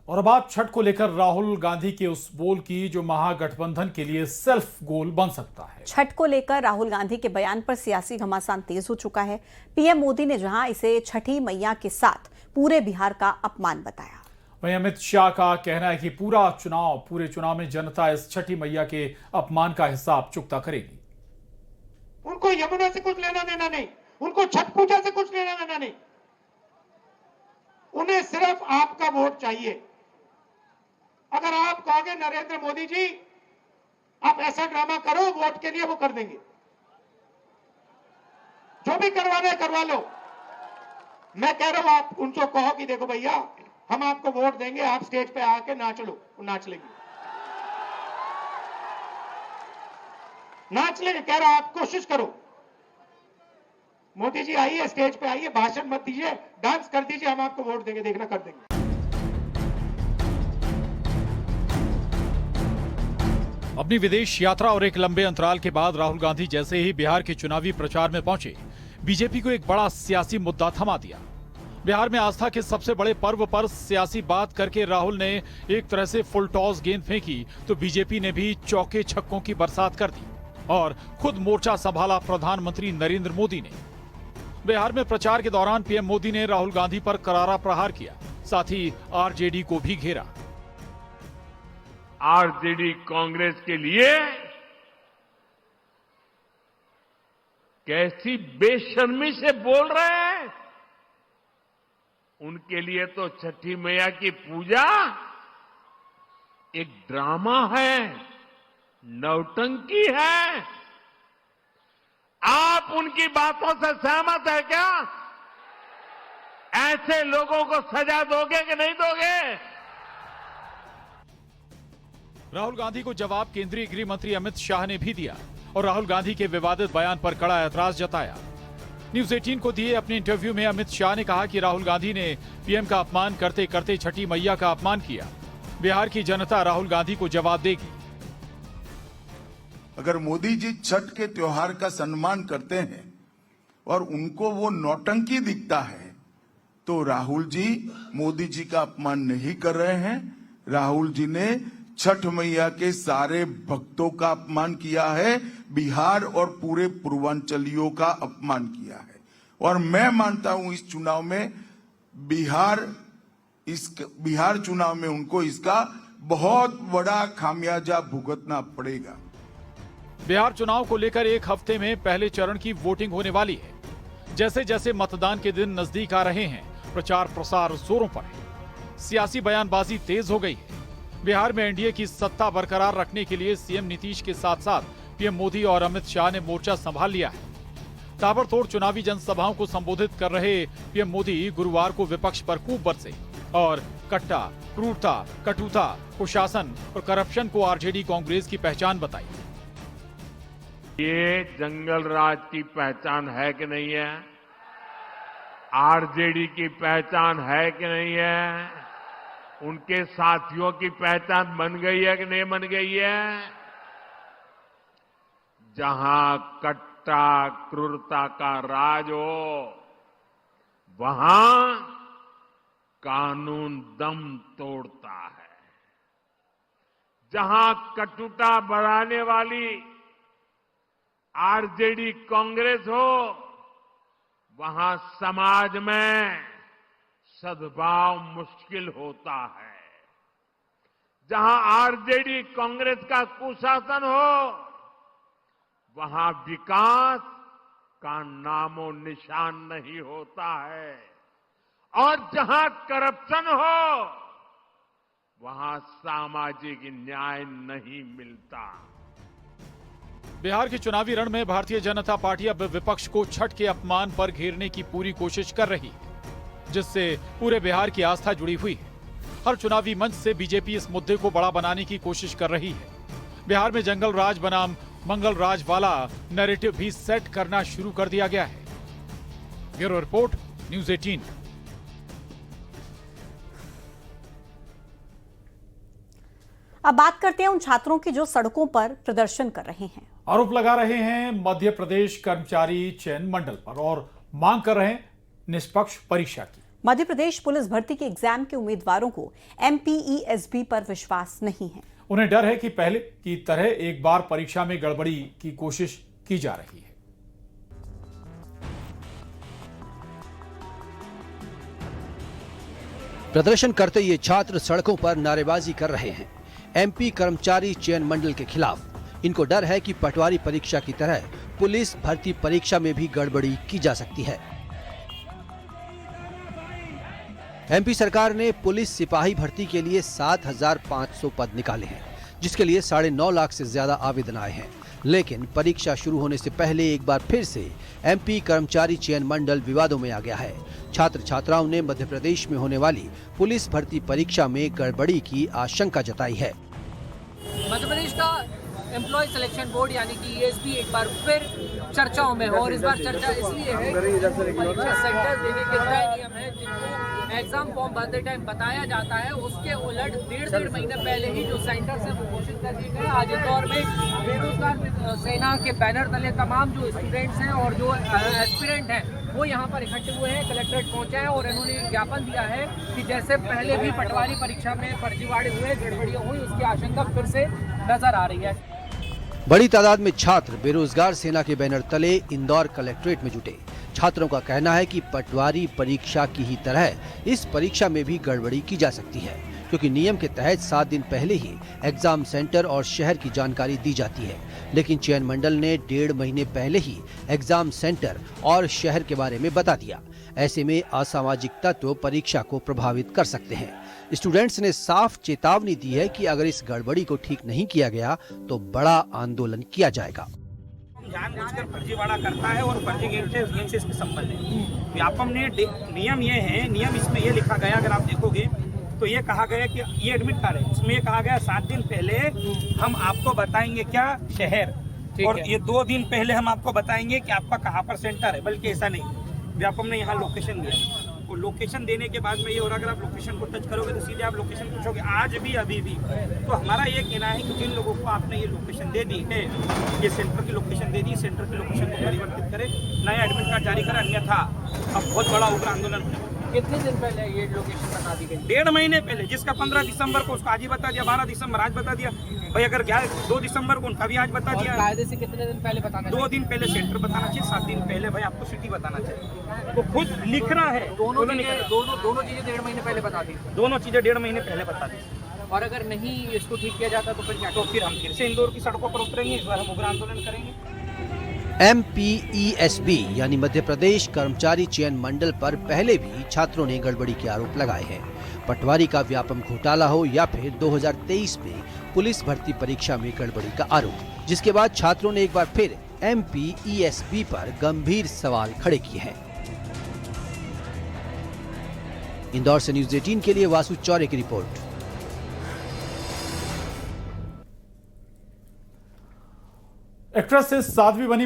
और अब बात छठ को लेकर राहुल गांधी के उस बोल की जो महागठबंधन के लिए सेल्फ गोल बन सकता है। छठ को लेकर राहुल गांधी के बयान पर सियासी घमासान तेज हो चुका है। पीएम मोदी ने जहां इसे छठी मैया के साथ पूरे बिहार का अपमान बताया, वहीं अमित शाह का कहना है कि पूरे चुनाव में जनता इस छठी मैया के अपमान का हिसाब चुकता करेगी। उनको यमुना से कुछ लेना देना नहीं, उनको छठ पूजा से कुछ लेना देना नहीं, उन्हें सिर्फ आपका वोट चाहिए। अगर आप कहोगे नरेंद्र मोदी जी आप ऐसा ड्रामा करो वोट के लिए, वो कर देंगे। जो भी करवाना है करवा लो। मैं कह रहा हूं आप उनको कहो कि देखो भैया हम आपको वोट देंगे, आप स्टेज पे आके नाच लो, वो नाच लेंगे, नाच लेंगे। कह रहा आप कोशिश करो, मोदी जी आइए स्टेज पे आइए, भाषण मत दीजिए, डांस कर दीजिए, हम आपको वोट देंगे, देखना कर देंगे। अपनी विदेश यात्रा और एक लंबे अंतराल के बाद राहुल गांधी जैसे ही बिहार के चुनावी प्रचार में पहुंचे, बीजेपी को एक बड़ा सियासी मुद्दा थमा दिया। बिहार में आस्था के सबसे बड़े पर्व पर सियासी बात करके राहुल ने एक तरह से फुल टॉस गेंद फेंकी तो बीजेपी ने भी चौके छक्कों की बरसात कर दी और खुद मोर्चा संभाला प्रधानमंत्री नरेंद्र मोदी ने। बिहार में प्रचार के दौरान पीएम मोदी ने राहुल गांधी पर करारा प्रहार किया, साथ ही आरजेडी को भी घेरा। आरजेडी कांग्रेस के लिए कैसी बेशर्मी से बोल रहे हैं। उनके लिए तो छठी मैया की पूजा एक ड्रामा है, नौटंकी है। आप उनकी बातों से सहमत है क्या? ऐसे लोगों को सजा दोगे कि नहीं दोगे? राहुल गांधी को जवाब केंद्रीय गृह मंत्री अमित शाह ने भी दिया और राहुल गांधी के विवादित बयान पर कड़ा ऐतराज जताया। न्यूज 18 को दिए अपने इंटरव्यू में अमित शाह ने कहा कि राहुल गांधी ने पीएम का अपमान करते करते छठी मैया का अपमान किया। बिहार की जनता राहुल गांधी को जवाब देगी। अगर मोदी जी छठ के त्योहार का सम्मान करते हैं और उनको वो नौटंकी दिखता है तो राहुल जी मोदी जी का अपमान नहीं कर रहे हैं। राहुल जी ने छठ मैया के सारे भक्तों का अपमान किया है, बिहार और पूरे पूर्वांचलियों का अपमान किया है। और मैं मानता हूं इस चुनाव में बिहार चुनाव में उनको इसका बहुत बड़ा खामियाजा भुगतना पड़ेगा। बिहार चुनाव को लेकर एक हफ्ते में पहले चरण की वोटिंग होने वाली है। जैसे जैसे मतदान के दिन नजदीक आ रहे हैं, प्रचार प्रसार जोरों पर है, सियासी बयानबाजी तेज हो गई है। बिहार में एनडीए की सत्ता बरकरार रखने के लिए सीएम नीतीश के साथ साथ पीएम मोदी और अमित शाह ने मोर्चा संभाल लिया है। ताबड़तोड़ चुनावी जनसभाओं को संबोधित कर रहे पीएम मोदी गुरुवार को विपक्ष पर खूब बरसे और कट्टा, क्रूरता, कटुता, कुशासन और करप्शन को आरजेडी कांग्रेस की पहचान बताई। ये जंगल राज की पहचान है कि नहीं है? आरजेडी की पहचान है कि नहीं है? उनके साथियों की पहचान बन गई है कि नहीं बन गई है? जहां कट्टा क्रूरता का राज हो वहां कानून दम तोड़ता है। जहां कटुता बढ़ाने वाली आरजेडी कांग्रेस हो वहां समाज में सद्भाव मुश्किल होता है। जहां आरजेडी कांग्रेस का कुशासन हो वहां विकास का नामो निशान नहीं होता है और जहां करप्शन हो वहां सामाजिक न्याय नहीं मिलता। बिहार के चुनावी रण में भारतीय जनता पार्टी अब विपक्ष को छठ के अपमान पर घेरने की पूरी कोशिश कर रही है, जिससे पूरे बिहार की आस्था जुड़ी हुई है। हर चुनावी मंच से बीजेपी इस मुद्दे को बड़ा बनाने की कोशिश कर रही है। बिहार में जंगल राज बनाम मंगल राज वाला नैरेटिव भी सेट करना शुरू कर दिया गया है। Bureau report, news 18। अब बात करते हैं उन छात्रों की जो सड़कों पर प्रदर्शन कर रहे हैं। आरोप लगा रहे हैं मध्य प्रदेश कर्मचारी चयन मंडल पर और मांग कर रहे हैं निष्पक्ष परीक्षा की। मध्य प्रदेश पुलिस भर्ती के एग्जाम के उम्मीदवारों को MPESB पर विश्वास नहीं है। उन्हें डर है कि पहले की तरह एक बार परीक्षा में गड़बड़ी की कोशिश की जा रही है। प्रदर्शन करते ये छात्र सड़कों पर नारेबाजी कर रहे हैं MP कर्मचारी चयन मंडल के खिलाफ। इनको डर है कि पटवारी परीक्षा की तरह पुलिस भर्ती परीक्षा में भी गड़बड़ी की जा सकती है। MP सरकार ने पुलिस सिपाही भर्ती के लिए 7,500 पद निकाले हैं, जिसके लिए 9.5 लाख से ज्यादा आवेदन आए हैं। लेकिन परीक्षा शुरू होने से पहले एक बार फिर से MP कर्मचारी चयन मंडल विवादों में आ गया है। छात्र छात्राओं ने मध्य प्रदेश में होने वाली पुलिस भर्ती परीक्षा में गड़बड़ी की आशंका जताई है। मध्य प्रदेश का एम्प्लॉय सिलेक्शन बोर्ड यानी कि ESB एक बार फिर चर्चाओं में है और इस बार चर्चा इसलिए है कि परीक्षा सेंटर देने के तय नियम है जिनको एग्जाम फॉर्म भरते टाइम बताया जाता है, उसके उलट 1.5 महीने पहले ही जो सेंटर्स हैं वो घोषित कर दिए गए। आज इंदौर में बेरोजगार सेना के बैनर तले तमाम जो स्टूडेंट्स हैं और जो एस्पिरेंट हैं वो यहाँ पर इकट्ठे हुए हैं, कलेक्ट्रेट पहुंचे हैं और इन्होंने ज्ञापन दिया है कि जैसे पहले भी पटवारी परीक्षा में फर्जीवाड़े हुए, गड़बड़ियाँ हुई, उसकी आशंका फिर से नजर आ रही है। बड़ी तादाद में छात्र बेरोजगार सेना के बैनर तले इंदौर कलेक्ट्रेट में जुटे। छात्रों का कहना है कि पटवारी परीक्षा की ही तरह इस परीक्षा में भी गड़बड़ी की जा सकती है, क्योंकि नियम के तहत 7 दिन पहले ही एग्जाम सेंटर और शहर की जानकारी दी जाती है। लेकिन चयन मंडल ने 1.5 महीने पहले ही एग्जाम सेंटर और शहर के बारे में बता दिया। ऐसे में असामाजिक तत्व परीक्षा को प्रभावित कर सकते हैं। स्टूडेंट्स ने साफ चेतावनी दी है कि अगर इस गड़बड़ी को ठीक नहीं किया गया तो बड़ा आंदोलन किया जाएगा। जानबूझकर फर्जीवाड़ा करता है और फर्जी गेम से इसके संबंध है। व्यापम ने नियम ये है, नियम इसमें ये लिखा गया, अगर आप देखोगे तो ये कहा गया कि ये एडमिट कार्ड है, इसमें ये कहा गया 7 दिन पहले हम आपको बताएंगे क्या शहर, और ये 2 दिन पहले हम आपको बताएंगे कि आपका कहाँ पर सेंटर है। बल्कि ऐसा नहीं, व्यापम ने यहाँ लोकेशन दिया और लोकेशन देने के बाद में ये, और अगर आप लोकेशन को टच करोगे तो सीधे आप लोकेशन पूछोगे आज भी अभी भी। तो हमारा ये कहना है कि जिन लोगों को आपने ये लोकेशन दे दी है, ये सेंटर की लोकेशन दे दी, सेंटर की लोकेशन को परिवर्तित करें, नया एडमिट कार्ड जारी करें, अन्यथा अब बहुत बड़ा उग्र आंदोलन होगा। कितने दिन पहले ये लोकेशन बता दी गई? 1.5 महीने पहले, जिसका 15 दिसंबर को उसको आज ही बता दिया, 12 दिसंबर आज बता दिया भाई, अगर 2 दिसंबर को उनका भी आज बता दिया। कायदे से कितने दिन पहले बताना? 2 दिन पहले सेंटर बताना चाहिए, 7 दिन पहले भाई आपको सिटी बताना चाहिए। वो खुद लिख रहा है, दोनों चीजें 1.5 महीने पहले बता दी। दोनों चीजें 1.5 महीने पहले बता दी। और अगर नहीं इसको ठीक किया जाता तो फिर क्या? तो फिर हम फिर से इंदौर की सड़कों पर उतरेंगे, इस बार हम उग्र आंदोलन करेंगे। MPESB यानी मध्य प्रदेश कर्मचारी चयन मंडल पर पहले भी छात्रों ने गड़बड़ी के आरोप लगाए हैं। पटवारी का व्यापम घोटाला हो या फिर 2023 में पुलिस भर्ती परीक्षा में गड़बड़ी का आरोप, जिसके बाद छात्रों ने एक बार फिर MPESB पर गंभीर सवाल खड़े किए हैं। इंदौर से न्यूज़ 18 के लिए वासु चौरे की रिपोर्ट। एक्ट्रेस से साध्वी बनी